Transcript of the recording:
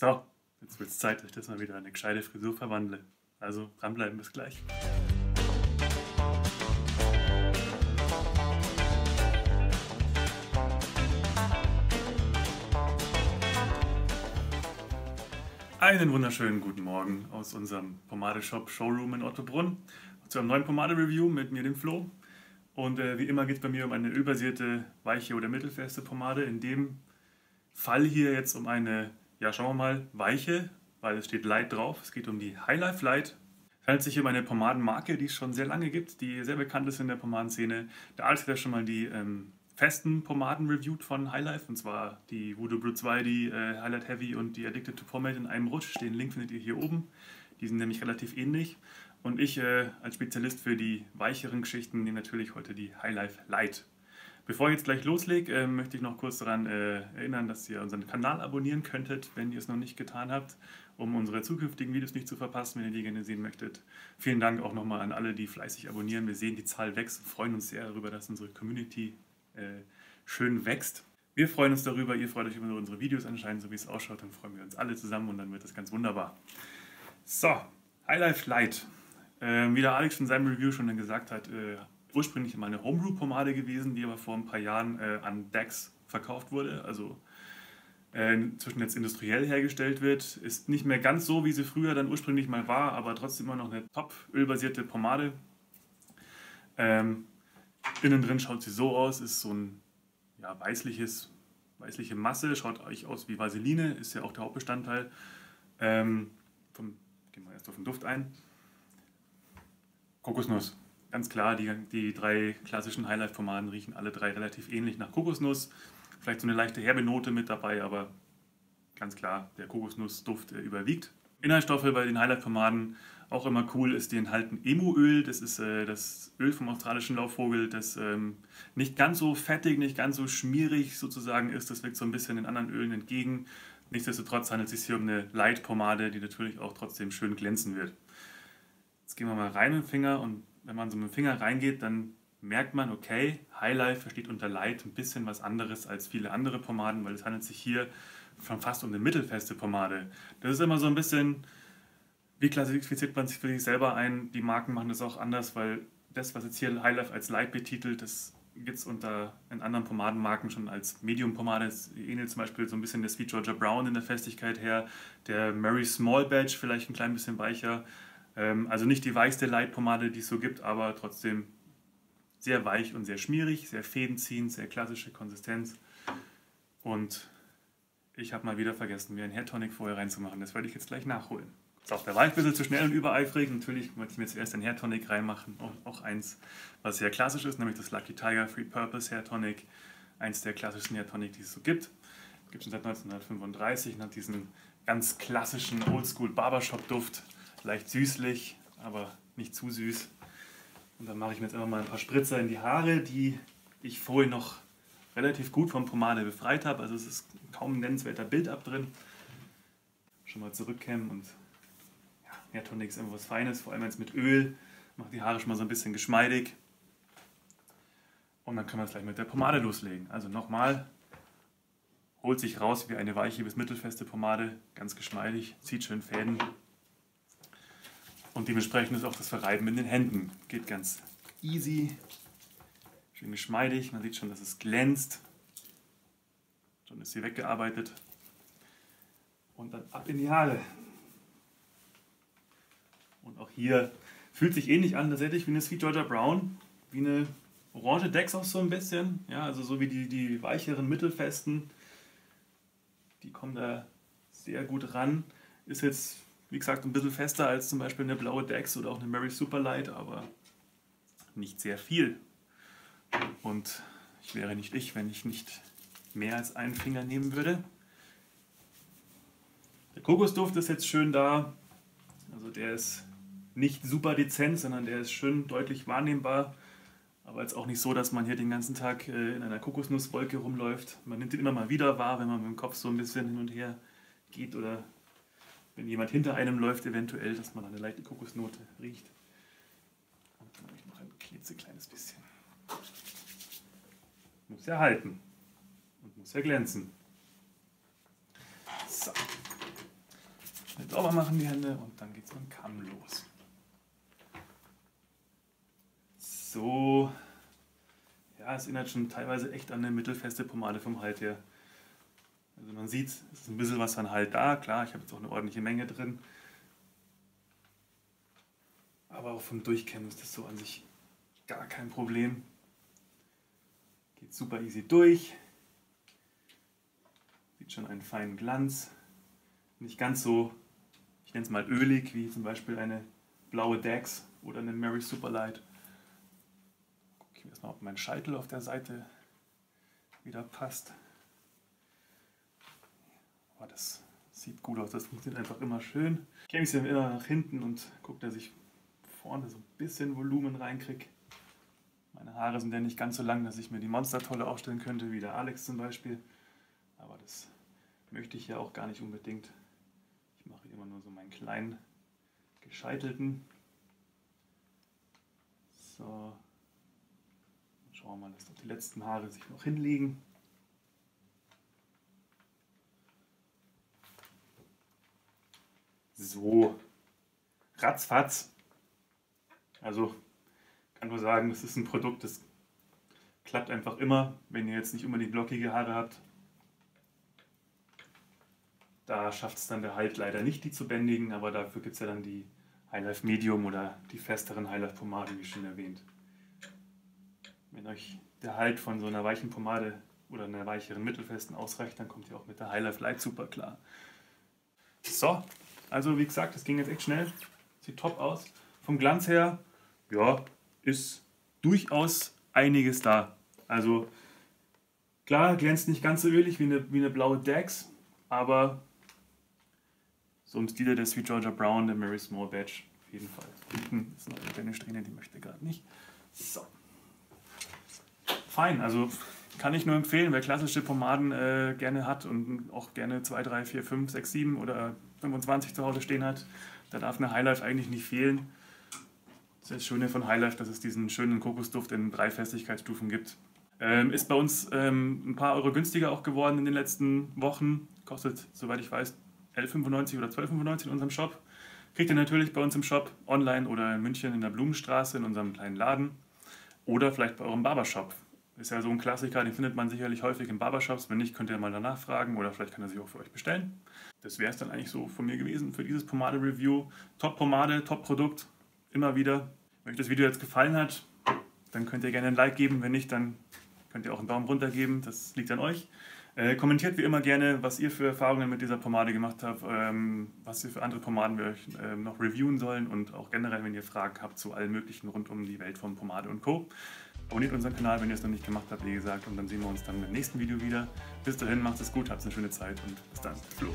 So, jetzt wird es Zeit, dass ich das mal wieder in eine gescheite Frisur verwandle. Also dranbleiben, bis gleich. Einen wunderschönen guten Morgen aus unserem Pomade-Shop Showroom in Ottobrunn zu einem neuen Pomade-Review mit mir, dem Flo. Und wie immer geht es bei mir um eine ölbasierte, weiche oder mittelfeste Pomade. In dem Fall hier jetzt um eine, ja schauen wir mal, weiche, weil es steht Light drauf. Es geht um die High Life Light. Es handelt sich um eine Pomadenmarke, die es schon sehr lange gibt, die sehr bekannt ist in der Pomadenszene. Der Alex hat ja schon mal die festen Pomaden reviewed von High Life, und zwar die Voodoo Blue 2, die Highlight Heavy und die Addicted to Pomade in einem Rutsch. Den Link findet ihr hier oben. Die sind nämlich relativ ähnlich. Und ich als Spezialist für die weicheren Geschichten nehme natürlich heute die High Life Light. Bevor ich jetzt gleich loslege, möchte ich noch kurz daran erinnern, dass ihr unseren Kanal abonnieren könntet, wenn ihr es noch nicht getan habt, um unsere zukünftigen Videos nicht zu verpassen, wenn ihr die gerne sehen möchtet. Vielen Dank auch nochmal an alle, die fleißig abonnieren. Wir sehen, die Zahl wächst und freuen uns sehr darüber, dass unsere Community schön wächst. Wir freuen uns darüber, ihr freut euch über unsere Videos anscheinend, so wie es ausschaut, dann freuen wir uns alle zusammen und dann wird das ganz wunderbar. So, High Life Light. Wie der Alex in seinem Review schon gesagt hat, ursprünglich mal eine Homebrew-Pomade gewesen, die aber vor ein paar Jahren an DAX verkauft wurde, also inzwischen jetzt industriell hergestellt wird. Ist nicht mehr ganz so, wie sie früher dann ursprünglich mal war, aber trotzdem immer noch eine top-ölbasierte Pomade. Innen drin schaut sie so aus, ist so ein ja, weißliche Masse, schaut euch aus wie Vaseline, ist ja auch der Hauptbestandteil. Gehen wir erst auf den Duft ein. Kokosnuss. Ganz klar, die drei klassischen Highlife-Pomaden riechen alle drei relativ ähnlich nach Kokosnuss. Vielleicht so eine leichte herbe Note mit dabei, aber ganz klar, der Kokosnussduft überwiegt. Inhaltsstoffe bei den Highlife-Pomaden auch immer cool ist, die enthalten Emu-Öl. Das ist das Öl vom australischen Laubvogel, das nicht ganz so fettig, nicht ganz so schmierig sozusagen ist. Das wirkt so ein bisschen den anderen Ölen entgegen. Nichtsdestotrotz handelt es sich hier um eine Light-Pomade, die natürlich auch trotzdem schön glänzen wird. Jetzt gehen wir mal rein mit dem Finger, und wenn man so mit dem Finger reingeht, dann merkt man, okay, High Life versteht unter Light ein bisschen was anderes als viele andere Pomaden, weil es handelt sich hier schon fast um eine mittelfeste Pomade. Das ist immer so ein bisschen, wie klassifiziert man sich für sich selber ein? Die Marken machen das auch anders, weil das, was jetzt hier High Life als Light betitelt, das gibt es in anderen Pomadenmarken schon als Medium-Pomade. Es ähnelt zum Beispiel so ein bisschen der Sweet Georgia Brown in der Festigkeit her, der Mary Small Batch vielleicht ein klein bisschen weicher. Also nicht die weichste Light-Pomade, die es so gibt, aber trotzdem sehr weich und sehr schmierig, sehr fädenziehend, sehr klassische Konsistenz. Und ich habe mal wieder vergessen, mir einen Hair Tonic vorher reinzumachen. Das werde ich jetzt gleich nachholen. So, da war ich ein bisschen zu schnell und übereifrig. Natürlich möchte ich mir zuerst einen Hair Tonic reinmachen. Auch eins, was sehr klassisch ist, nämlich das Lucky Tiger Free Purpose Hair Tonic. Eins der klassischsten Hair Tonic, die es so gibt. Gibt es seit 1935 und hat diesen ganz klassischen Oldschool Barbershop Duft. Leicht süßlich, aber nicht zu süß. Und dann mache ich mir jetzt einfach mal ein paar Spritzer in die Haare, die ich vorhin noch relativ gut von Pomade befreit habe. Also es ist kaum ein nennenswerter Build-up drin. Schon mal zurückkämmen, und ja, Hair Tonic ist immer was Feines, vor allem wenn es mit Öl macht die Haare schon mal so ein bisschen geschmeidig. Und dann können wir es gleich mit der Pomade loslegen. Also nochmal, holt sich raus wie eine weiche bis mittelfeste Pomade, ganz geschmeidig, zieht schön Fäden. Und dementsprechend ist auch das Verreiben in den Händen. Geht ganz easy, schön geschmeidig. Man sieht schon, dass es glänzt. Schon ist sie weggearbeitet. Und dann ab in die Haare. Und auch hier fühlt sich ähnlich an, tatsächlich wie eine Sweet Georgia Brown. Wie eine orange Decks auch so ein bisschen. Ja, also so wie die weicheren, mittelfesten. Die kommen da sehr gut ran. Ist jetzt, wie gesagt, ein bisschen fester als zum Beispiel eine blaue Dex oder auch eine Mary Superlight, aber nicht sehr viel. Und ich wäre nicht ich, wenn ich nicht mehr als einen Finger nehmen würde. Der Kokosduft ist jetzt schön da. Also der ist nicht super dezent, sondern der ist schön deutlich wahrnehmbar. Aber jetzt auch nicht so, dass man hier den ganzen Tag in einer Kokosnusswolke rumläuft. Man nimmt ihn immer mal wieder wahr, wenn man mit dem Kopf so ein bisschen hin und her geht oder wenn jemand hinter einem läuft, eventuell, dass man eine leichte Kokosnote riecht. Und dann habe ich noch ein klitzekleines bisschen. Muss ja halten und muss ja glänzen. So. Schnell sauber machen die Hände und dann geht es mit dem Kamm los. So, ja, es erinnert schon teilweise echt an eine mittelfeste Pomade vom Halt her. Also man sieht, es ist ein bisschen was an Halt da, klar, ich habe jetzt auch eine ordentliche Menge drin. Aber auch vom Durchkämmen ist das so an sich gar kein Problem. Geht super easy durch. Sieht schon einen feinen Glanz. Nicht ganz so, ich nenne es mal ölig, wie zum Beispiel eine blaue Dax oder eine Mary Superlight. Gucke ich mir erstmal, ob mein Scheitel auf der Seite wieder passt. Aber das sieht gut aus, das funktioniert einfach immer schön. Ich kämme es dann immer nach hinten und gucke, dass ich vorne so ein bisschen Volumen reinkriege. Meine Haare sind ja nicht ganz so lang, dass ich mir die Monstertolle aufstellen könnte, wie der Alex zum Beispiel. Aber das möchte ich ja auch gar nicht unbedingt. Ich mache immer nur so meinen kleinen gescheitelten. So. Schauen wir mal, dass doch die letzten Haare sich noch hinlegen. So. Ratzfatz. Also kann nur sagen, das ist ein Produkt, das klappt einfach immer, wenn ihr jetzt nicht unbedingt lockige Haare habt. Da schafft es dann der Halt leider nicht, die zu bändigen, aber dafür gibt es ja dann die Highlife Medium oder die festeren Highlife Pomade, wie schon erwähnt. Wenn euch der Halt von so einer weichen Pomade oder einer weicheren mittelfesten ausreicht, dann kommt ihr auch mit der Highlife Light super klar. So, also wie gesagt, das ging jetzt echt schnell. Sieht top aus. Vom Glanz her, ja, ist durchaus einiges da. Also klar, glänzt nicht ganz so ölig wie eine blaue Dax, aber so im Stile der Sweet Georgia Brown, der Mary Small Batch, auf jeden Fall. Hinten ist noch eine kleine Strähne, die möchte gerade nicht. So. Fein, also kann ich nur empfehlen, wer klassische Pomaden gerne hat und auch gerne 2, 3, 4, 5, 6, 7 oder 25 zu Hause stehen hat, da darf eine Highlife eigentlich nicht fehlen. Das ist das Schöne von Highlife, dass es diesen schönen Kokosduft in 3 Festigkeitsstufen gibt. Ist bei uns ein paar Euro günstiger auch geworden in den letzten Wochen. Kostet, soweit ich weiß, 11,95 oder 12,95 in unserem Shop. Kriegt ihr natürlich bei uns im Shop, online oder in München in der Blumenstraße in unserem kleinen Laden. Oder vielleicht bei eurem Barbershop. Ist ja so ein Klassiker, den findet man sicherlich häufig in Barbershops. Wenn nicht, könnt ihr mal danach fragen oder vielleicht kann er sich auch für euch bestellen. Das wäre es dann eigentlich so von mir gewesen für dieses Pomade-Review. Top-Pomade, Top-Produkt, immer wieder. Wenn euch das Video jetzt gefallen hat, dann könnt ihr gerne ein Like geben. Wenn nicht, dann könnt ihr auch einen Daumen runter geben. Das liegt an euch. Kommentiert wie immer gerne, was ihr für Erfahrungen mit dieser Pomade gemacht habt, was ihr für andere Pomaden wir euch noch reviewen sollen und auch generell, wenn ihr Fragen habt zu allen möglichen rund um die Welt von Pomade und Co. Abonniert unseren Kanal, wenn ihr es noch nicht gemacht habt, wie gesagt, und dann sehen wir uns dann im nächsten Video wieder. Bis dahin, macht es gut, habt eine schöne Zeit und bis dann. Flo.